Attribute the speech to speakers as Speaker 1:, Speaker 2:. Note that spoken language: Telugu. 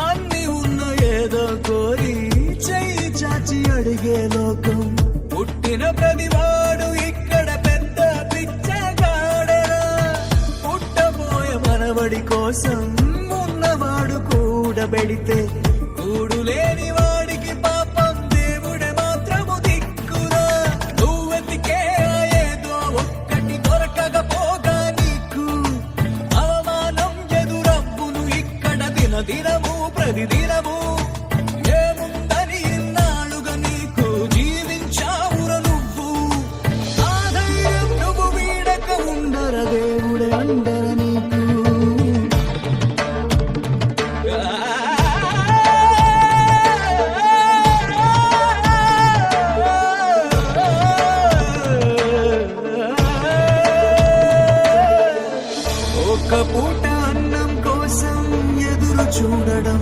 Speaker 1: అన్ని ఉన్న ఏదో కోరి చెయ్యి చాచి అడిగే లోకం. పుట్టిన ప్రతివాడు ఇక్కడ పెద్ద పిచ్చగాడరా. పుట్టబోయే మనవడి కోసం ఉన్నవాడు కూడబెడితే కూడు లేని వాడికి పాపం దేవుడే మాత్రము దిక్కురా. నువ్వెతికే ఏదో ఒక్కటి దొరకకపోగా నీకు అవమానం ఎదురవ్వును ఇక్కడ దినదినము ప్రతిదినము. ఏముందని ఇన్నాళ్ళుగా నీకు జీవించావుర నువ్వు. ఆ ధైర్యం నువ్వు వీడక ఉండర దేవుడే అండర నీకు. ఒక్క పూట అన్నం కోసం ఎదురు చూడడం